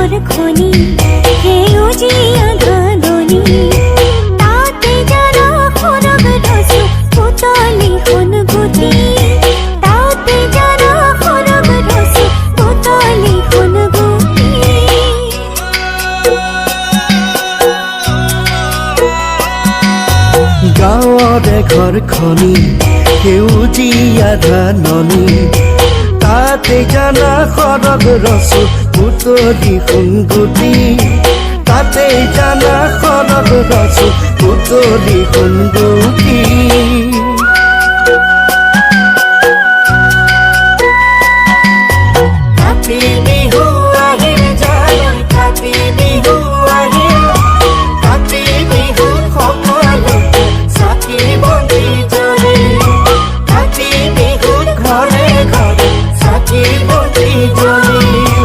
ঘৰ খনি সেউজীয়া ধাননি তাতে জানা সৰগ ধচু পুতলি সোণ গুটি তাতে জানা সৰগ ধচু পুতলি সোণ গুটি গাঁৱৰে ঘৰ খনি সেউজীয়া ধাননি তাতে জানা সৰগ ৰচু পুতলি সোণ গুটি তাতে জানা সৰগ ৰচু পুতলি সোণ গুটি